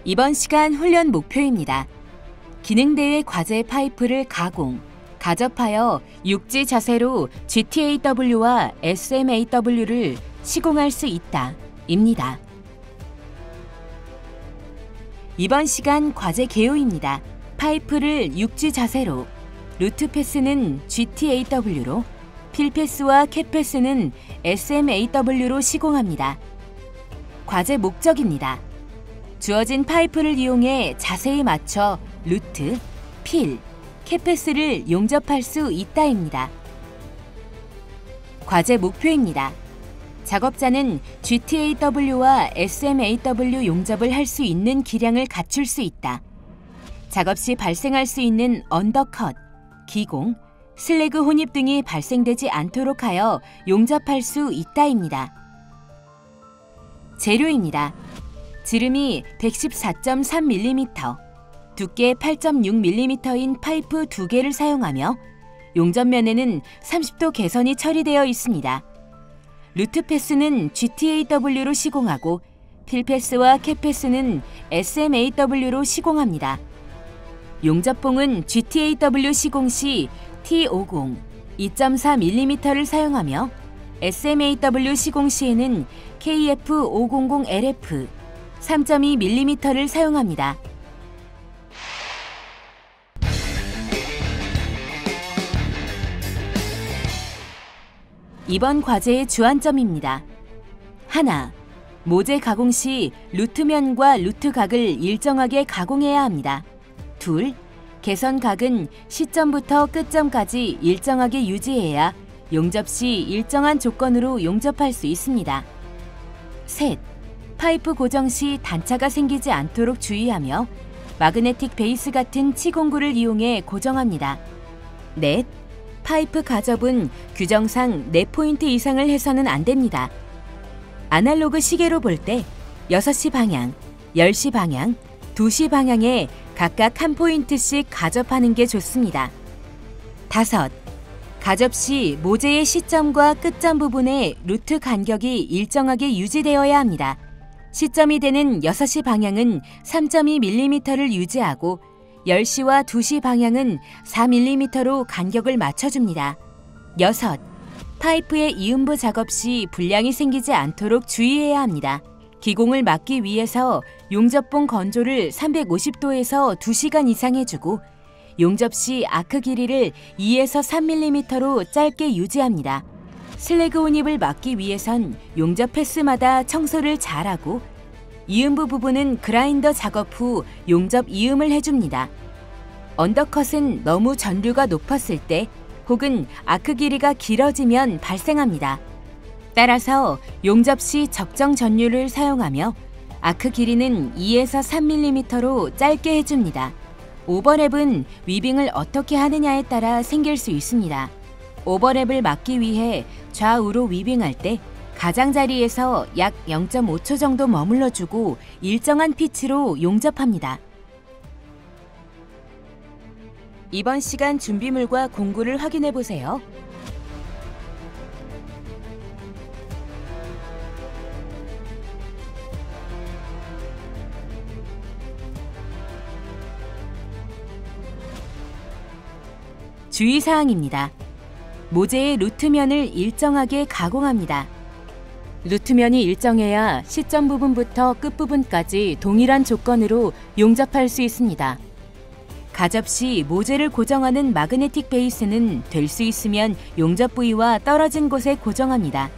이번 시간 훈련 목표입니다. 기능대회 과제 파이프를 가공, 가접하여 육지 자세로 GTAW와 SMAW를 시공할 수 있다 입니다. 이번 시간 과제 개요입니다. 파이프를 육지 자세로, 루트 패스는 GTAW로, 필 패스와 캡 패스는 SMAW로 시공합니다. 과제 목적입니다. 주어진 파이프를 이용해 자세에 맞춰 루트, 필, 캡 패스를 용접할 수 있다입니다. 과제 목표입니다. 작업자는 GTAW와 SMAW 용접을 할 수 있는 기량을 갖출 수 있다. 작업 시 발생할 수 있는 언더컷, 기공, 슬래그 혼입 등이 발생되지 않도록 하여 용접할 수 있다입니다. 재료입니다. 지름이 114.3mm, 두께 8.6mm인 파이프 2개를 사용하며 용접면에는 30도 개선이 처리되어 있습니다. 루트 패스는 GTAW로 시공하고 필 패스와 캡 패스는 SMAW로 시공합니다. 용접봉은 GTAW 시공 시 T50 2.4mm를 사용하며 SMAW 시공 시에는 KF500LF 3.2mm를 사용합니다. 이번 과제의 주안점입니다. 하나, 모재 가공 시 루트면과 루트각을 일정하게 가공해야 합니다. 둘, 개선각은 시점부터 끝점까지 일정하게 유지해야 용접 시 일정한 조건으로 용접할 수 있습니다. 셋, 파이프 고정 시 단차가 생기지 않도록 주의하며 마그네틱 베이스 같은 치공구를 이용해 고정합니다. 넷, 파이프 가접은 규정상 4포인트 이상을 해서는 안 됩니다. 아날로그 시계로 볼 때 6시 방향, 10시 방향, 2시 방향에 각각 1포인트씩 가접하는 게 좋습니다. 다섯, 가접 시 모재의 시점과 끝점 부분의 루트 간격이 일정하게 유지되어야 합니다. 시점이 되는 6시 방향은 3.2mm를 유지하고 10시와 2시 방향은 4mm로 간격을 맞춰줍니다. 여섯, 파이프의 이음부 작업 시 불량이 생기지 않도록 주의해야 합니다. 기공을 막기 위해서 용접봉 건조를 350도에서 2시간 이상 해주고 용접 시 아크 길이를 2에서 3mm로 짧게 유지합니다. 슬래그 혼입을 막기 위해선 용접 패스마다 청소를 잘하고 이음부 부분은 그라인더 작업 후 용접 이음을 해줍니다. 언더컷은 너무 전류가 높았을 때 혹은 아크 길이가 길어지면 발생합니다. 따라서 용접 시 적정 전류를 사용하며 아크 길이는 2에서 3mm로 짧게 해줍니다. 오버랩은 위빙을 어떻게 하느냐에 따라 생길 수 있습니다. 오버랩을 막기 위해 좌우로 위빙할 때 가장자리에서 약 0.5초 정도 머물러주고 일정한 피치로 용접합니다. 이번 시간 준비물과 공구를 확인해 보세요. 주의사항입니다. 모재의 루트면을 일정하게 가공합니다. 루트면이 일정해야 시점 부분부터 끝부분까지 동일한 조건으로 용접할 수 있습니다. 가접 시 모재를 고정하는 마그네틱 베이스는 될 수 있으면 용접 부위와 떨어진 곳에 고정합니다.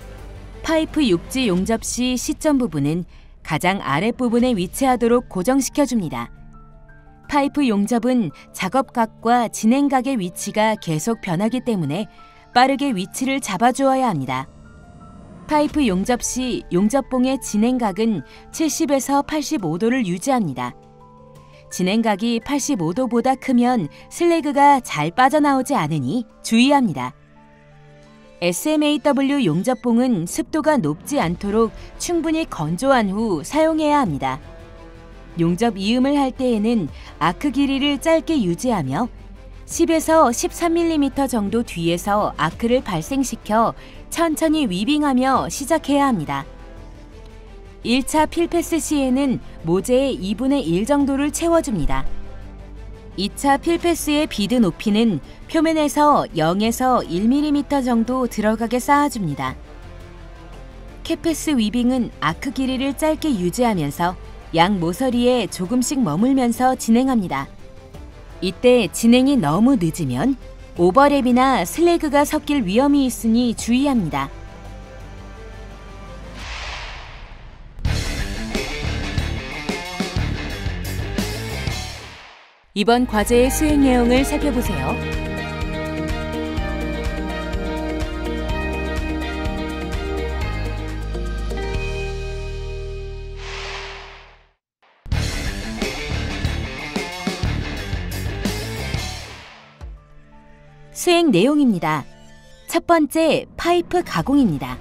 파이프 육지 용접 시 시점 부분은 가장 아랫부분에 위치하도록 고정시켜줍니다. 파이프 용접은 작업각과 진행각의 위치가 계속 변하기 때문에 빠르게 위치를 잡아주어야 합니다. 파이프 용접 시 용접봉의 진행각은 70에서 85도를 유지합니다. 진행각이 85도보다 크면 슬래그가 잘 빠져나오지 않으니 주의합니다. SMAW 용접봉은 습도가 높지 않도록 충분히 건조한 후 사용해야 합니다. 용접 이음을 할 때에는 아크 길이를 짧게 유지하며 10에서 13mm 정도 뒤에서 아크를 발생시켜 천천히 위빙하며 시작해야 합니다. 1차 필패스 시에는 모재의 2분의 1 정도를 채워줍니다. 2차 필패스의 비드 높이는 표면에서 0에서 1mm 정도 들어가게 쌓아줍니다. 캡패스 위빙은 아크 길이를 짧게 유지하면서 양 모서리에 조금씩 머물면서 진행합니다. 이때 진행이 너무 늦으면 오버랩이나 슬래그가 섞일 위험이 있으니 주의합니다. 이번 과제의 수행 내용을 살펴보세요. 수행 내용입니다. 첫 번째, 파이프 가공입니다.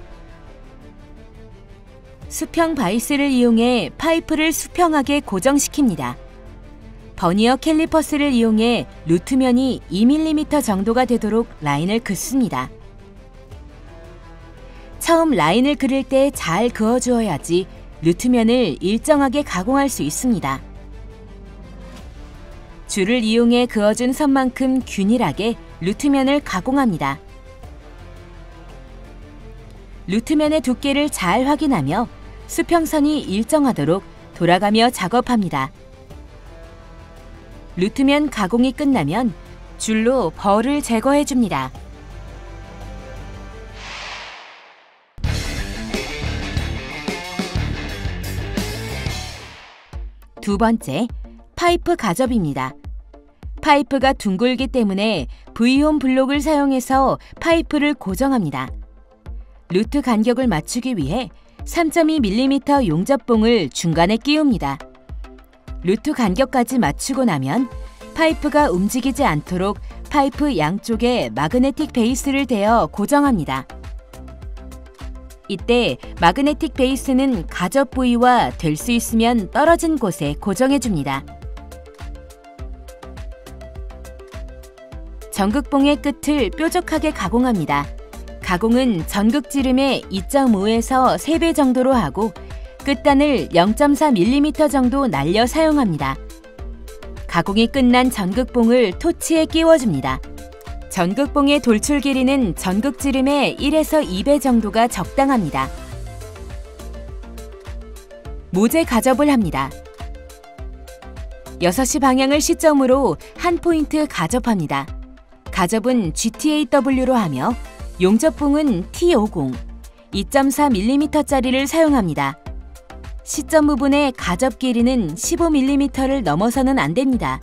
수평 바이스를 이용해 파이프를 수평하게 고정시킵니다. 버니어 캘리퍼스를 이용해 루트면이 2mm 정도가 되도록 라인을 긋습니다. 처음 라인을 그릴 때 잘 그어주어야지 루트면을 일정하게 가공할 수 있습니다. 줄을 이용해 그어준 선만큼 균일하게 루트면을 가공합니다. 루트면의 두께를 잘 확인하며 수평선이 일정하도록 돌아가며 작업합니다. 루트면 가공이 끝나면 줄로 벌을 제거해줍니다. 두 번째, 파이프 가접입니다. 파이프가 둥글기 때문에 V홈 블록을 사용해서 파이프를 고정합니다. 루트 간격을 맞추기 위해 3.2mm 용접봉을 중간에 끼웁니다. 루트 간격까지 맞추고 나면 파이프가 움직이지 않도록 파이프 양쪽에 마그네틱 베이스를 대어 고정합니다. 이때 마그네틱 베이스는 가접 부위와 될 수 있으면 떨어진 곳에 고정해줍니다. 전극봉의 끝을 뾰족하게 가공합니다. 가공은 전극지름의 2.5에서 3배 정도로 하고 끝단을 0.4mm 정도 날려 사용합니다. 가공이 끝난 전극봉을 토치에 끼워줍니다. 전극봉의 돌출 길이는 전극지름의 1에서 2배 정도가 적당합니다. 모재 가접을 합니다. 6시 방향을 시점으로 한 포인트 가접합니다. 가접은 GTAW로 하며 용접봉은 T50, 2.4mm짜리를 사용합니다. 시점 부분의 가접 길이는 15mm를 넘어서는 안 됩니다.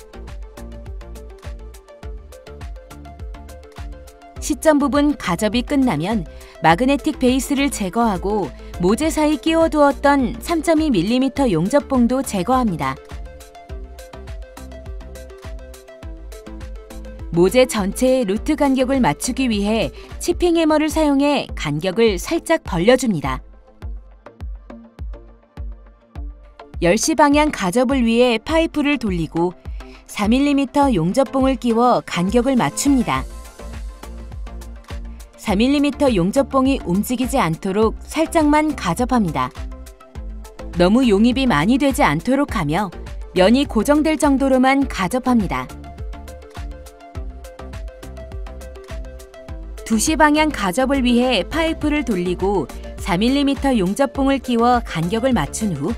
시점 부분 가접이 끝나면 마그네틱 베이스를 제거하고 모재 사이 끼워두었던 3.2mm 용접봉도 제거합니다. 모재 전체의 루트 간격을 맞추기 위해 치핑 해머를 사용해 간격을 살짝 벌려줍니다. 10시 방향 가접을 위해 파이프를 돌리고 4mm 용접봉을 끼워 간격을 맞춥니다. 4mm 용접봉이 움직이지 않도록 살짝만 가접합니다. 너무 용입이 많이 되지 않도록 하며 면이 고정될 정도로만 가접합니다. 2시 방향 가접을 위해 파이프를 돌리고 4mm 용접봉을 끼워 간격을 맞춘 후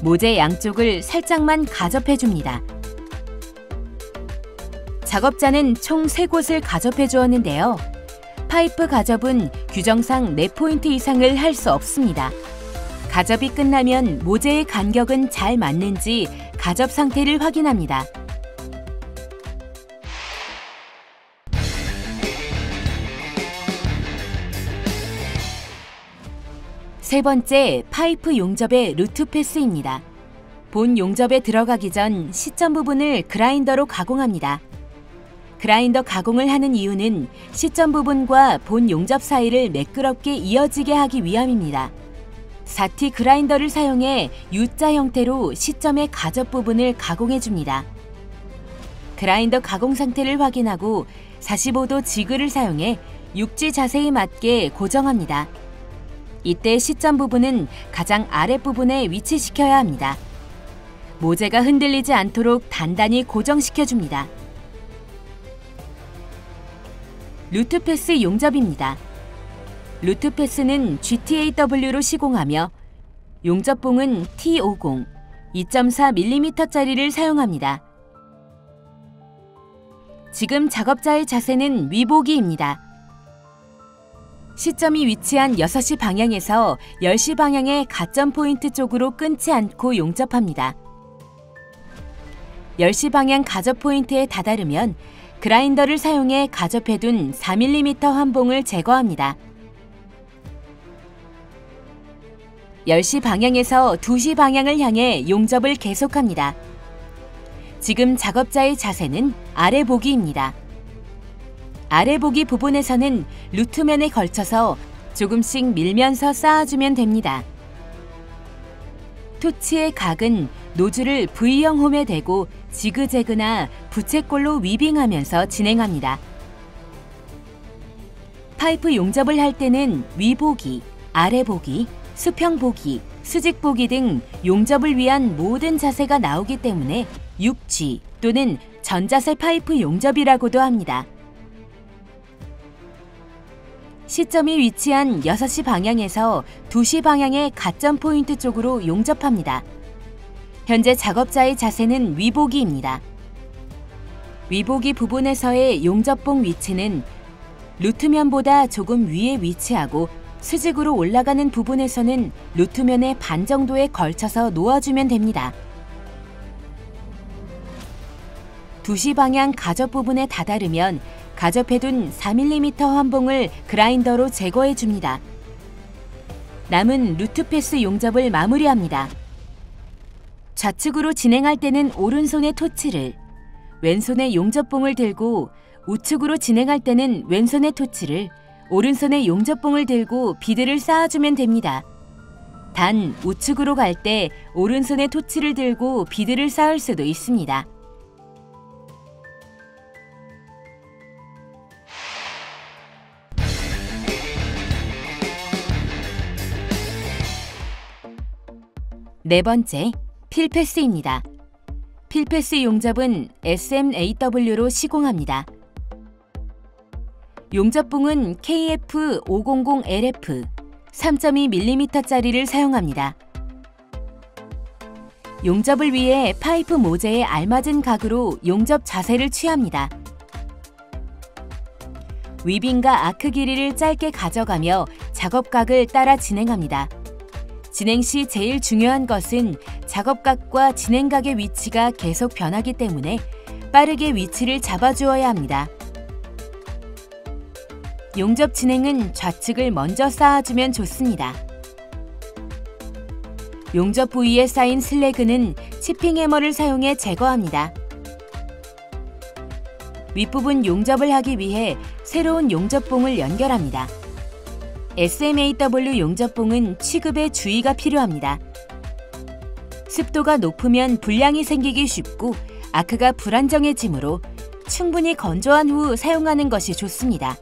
모재 양쪽을 살짝만 가접해줍니다. 작업자는 총 3곳을 가접해 주었는데요. 파이프 가접은 규정상 4포인트 이상을 할 수 없습니다. 가접이 끝나면 모재의 간격은 잘 맞는지 가접 상태를 확인합니다. 세 번째, 파이프 용접의 루트 패스입니다. 본 용접에 들어가기 전 시점 부분을 그라인더로 가공합니다. 그라인더 가공을 하는 이유는 시점 부분과 본 용접 사이를 매끄럽게 이어지게 하기 위함입니다. 4T 그라인더를 사용해 U자 형태로 시점의 가접 부분을 가공해줍니다. 그라인더 가공 상태를 확인하고 45도 지그를 사용해 육지 자세에 맞게 고정합니다. 이때 시점 부분은 가장 아랫부분에 위치시켜야 합니다. 모재가 흔들리지 않도록 단단히 고정시켜줍니다. 루트패스 용접입니다. 루트패스는 GTAW로 시공하며 용접봉은 T50 2.4mm짜리를 사용합니다. 지금 작업자의 자세는 위보기입니다. 시점이 위치한 6시 방향에서 10시 방향의 가점 포인트 쪽으로 끊지 않고 용접합니다. 10시 방향 가접 포인트에 다다르면 그라인더를 사용해 가접해둔 4mm 환봉을 제거합니다. 10시 방향에서 2시 방향을 향해 용접을 계속합니다. 지금 작업자의 자세는 아래 보기입니다. 아래 보기 부분에서는 루트면에 걸쳐서 조금씩 밀면서 쌓아주면 됩니다. 토치의 각은 노즐을 V형 홈에 대고 지그재그나 부채꼴로 위빙하면서 진행합니다. 파이프 용접을 할 때는 위보기, 아래보기, 수평보기, 수직보기 등 용접을 위한 모든 자세가 나오기 때문에 6G 또는 전자세 파이프 용접이라고도 합니다. 시점이 위치한 6시 방향에서 2시 방향의 가점 포인트 쪽으로 용접합니다. 현재 작업자의 자세는 위보기입니다. 위보기 부분에서의 용접봉 위치는 루트면보다 조금 위에 위치하고 수직으로 올라가는 부분에서는 루트면의 반 정도에 걸쳐서 놓아주면 됩니다. 2시 방향 가접 부분에 다다르면 가접해둔 4mm 환봉을 그라인더로 제거해줍니다. 남은 루트패스 용접을 마무리합니다. 좌측으로 진행할 때는 오른손에 토치를, 왼손에 용접봉을 들고 우측으로 진행할 때는 왼손에 토치를, 오른손에 용접봉을 들고 비드를 쌓아주면 됩니다. 단 우측으로 갈 때 오른손에 토치를 들고 비드를 쌓을 수도 있습니다. 네 번째, 필패스입니다. 필패스 용접은 SMAW로 시공합니다. 용접봉은 KF500LF 3.2mm짜리를 사용합니다. 용접을 위해 파이프 모재에 알맞은 각으로 용접 자세를 취합니다. 위빙과 아크 길이를 짧게 가져가며 작업각을 따라 진행합니다. 진행 시 제일 중요한 것은 작업각과 진행각의 위치가 계속 변하기 때문에 빠르게 위치를 잡아주어야 합니다. 용접 진행은 좌측을 먼저 쌓아주면 좋습니다. 용접 부위에 쌓인 슬래그는 치핑 해머를 사용해 제거합니다. 윗부분 용접을 하기 위해 새로운 용접봉을 연결합니다. SMAW 용접봉은 취급에 주의가 필요합니다. 습도가 높으면 불량이 생기기 쉽고 아크가 불안정해지므로 충분히 건조한 후 사용하는 것이 좋습니다.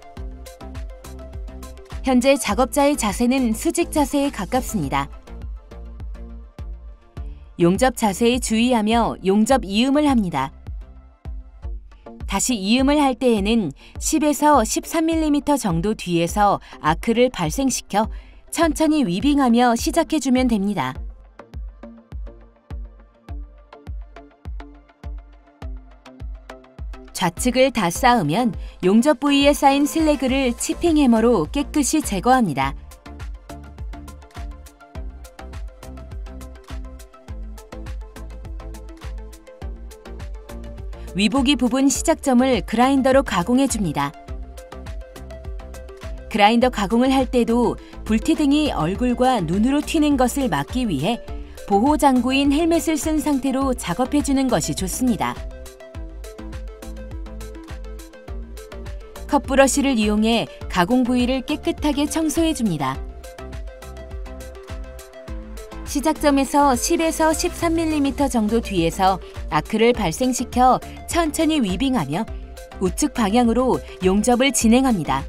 현재 작업자의 자세는 수직 자세에 가깝습니다. 용접 자세에 주의하며 용접 이음을 합니다. 다시 이음을 할 때에는 10에서 13mm 정도 뒤에서 아크를 발생시켜 천천히 위빙하며 시작해주면 됩니다. 좌측을 다 쌓으면 용접 부위에 쌓인 슬래그를 치핑 해머로 깨끗이 제거합니다. 위보기 부분 시작점을 그라인더로 가공해줍니다. 그라인더 가공을 할 때도 불티등이 얼굴과 눈으로 튀는 것을 막기 위해 보호 장구인 헬멧을 쓴 상태로 작업해주는 것이 좋습니다. 컵브러쉬를 이용해 가공 부위를 깨끗하게 청소해줍니다. 시작점에서 10에서 13mm 정도 뒤에서 아크를 발생시켜 천천히 위빙하며 우측 방향으로 용접을 진행합니다.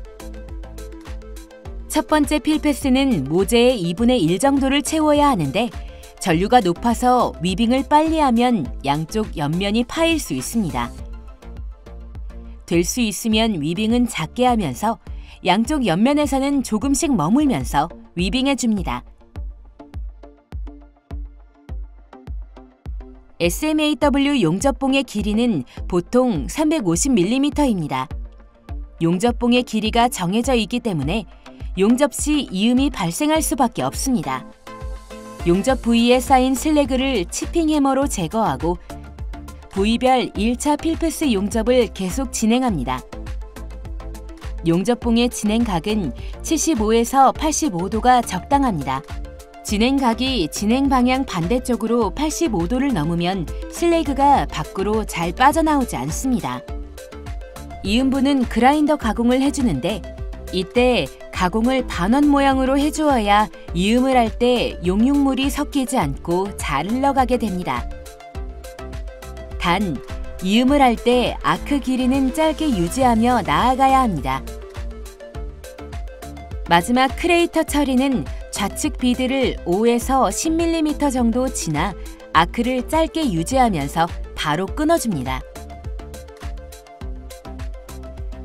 첫 번째 필패스는 모재의 2분의 1 정도를 채워야 하는데 전류가 높아서 위빙을 빨리 하면 양쪽 옆면이 파일 수 있습니다. 될 수 있으면 위빙은 작게 하면서 양쪽 옆면에서는 조금씩 머물면서 위빙해 줍니다. SMAW 용접봉의 길이는 보통 350mm입니다. 용접봉의 길이가 정해져 있기 때문에 용접 시 이음이 발생할 수밖에 없습니다. 용접 부위에 쌓인 슬래그를 치핑 해머로 제거하고 부위별 1차 필패스 용접을 계속 진행합니다. 용접봉의 진행각은 75에서 85도가 적당합니다. 진행각이 진행 방향 반대쪽으로 85도를 넘으면 슬래그가 밖으로 잘 빠져나오지 않습니다. 이음부는 그라인더 가공을 해주는데 이때 가공을 반원 모양으로 해주어야 이음을 할 때 용융물이 섞이지 않고 잘 흘러가게 됩니다. 단, 이음을 할 때 아크 길이는 짧게 유지하며 나아가야 합니다. 마지막 크레이터 처리는 좌측 비드를 5에서 10mm 정도 지나 아크를 짧게 유지하면서 바로 끊어줍니다.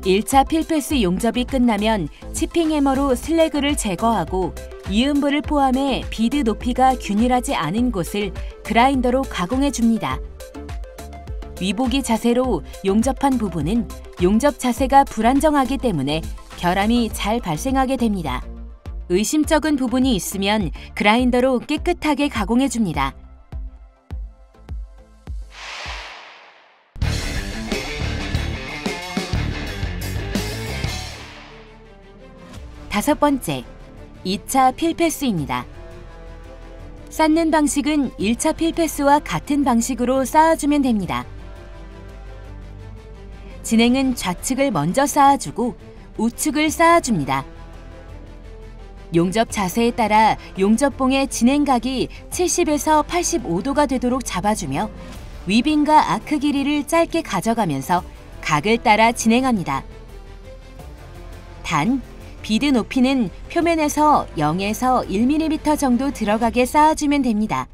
1차 필패스 용접이 끝나면 치핑 해머로 슬래그를 제거하고 이음부를 포함해 비드 높이가 균일하지 않은 곳을 그라인더로 가공해 줍니다. 위보기 자세로 용접한 부분은 용접 자세가 불안정하기 때문에 결함이 잘 발생하게 됩니다. 의심쩍은 부분이 있으면 그라인더로 깨끗하게 가공해 줍니다. 다섯 번째, 2차 필패스입니다. 쌓는 방식은 1차 필패스와 같은 방식으로 쌓아주면 됩니다. 진행은 좌측을 먼저 쌓아주고 우측을 쌓아줍니다. 용접 자세에 따라 용접봉의 진행각이 70에서 85도가 되도록 잡아주며 위빙과 아크 길이를 짧게 가져가면서 각을 따라 진행합니다. 단, 비드 높이는 표면에서 0에서 1mm 정도 들어가게 쌓아주면 됩니다.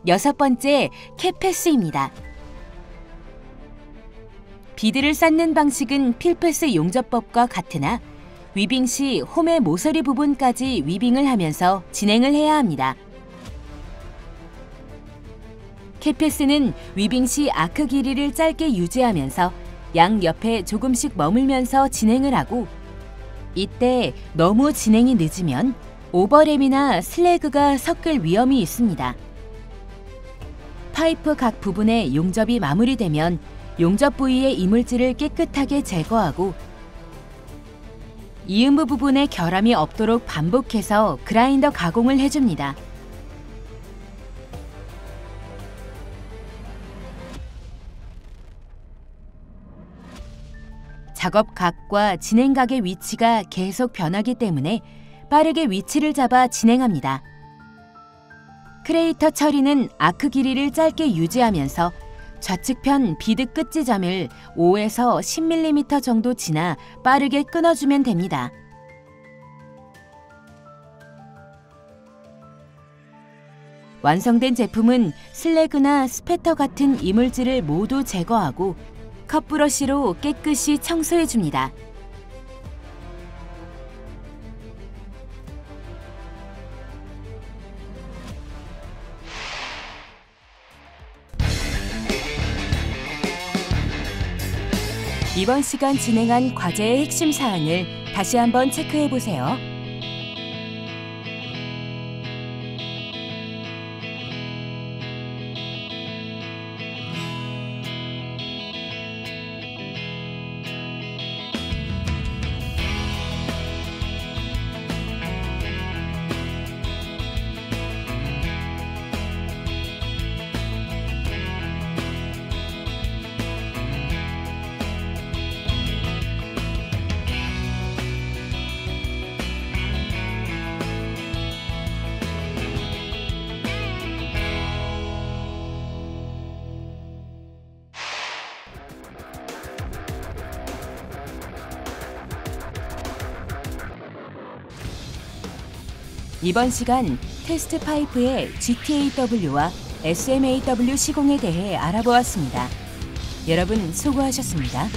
여섯 번째, 캡패스입니다. 비드를 쌓는 방식은 필패스 용접법과 같으나 위빙 시 홈의 모서리 부분까지 위빙을 하면서 진행을 해야 합니다. 캡패스는 위빙 시 아크 길이를 짧게 유지하면서 양 옆에 조금씩 머물면서 진행을 하고 이때 너무 진행이 늦으면 오버랩이나 슬래그가 섞일 위험이 있습니다. 파이프 각 부분의 용접이 마무리되면 용접 부위의 이물질을 깨끗하게 제거하고 이음부 부분에 결함이 없도록 반복해서 그라인더 가공을 해줍니다. 작업 각과 진행 각의 위치가 계속 변하기 때문에 빠르게 위치를 잡아 진행합니다. 크레이터 처리는 아크 길이를 짧게 유지하면서 좌측편 비드 끝 지점을 5에서 10mm 정도 지나 빠르게 끊어주면 됩니다. 완성된 제품은 슬래그나 스패터 같은 이물질을 모두 제거하고 컵브러쉬로 깨끗이 청소해줍니다. 이번 시간 진행한 과제의 핵심 사항을 다시 한번 체크해 보세요. 이번 시간 테스트 파이프의 GTAW와 SMAW 시공에 대해 알아보았습니다. 여러분 수고하셨습니다.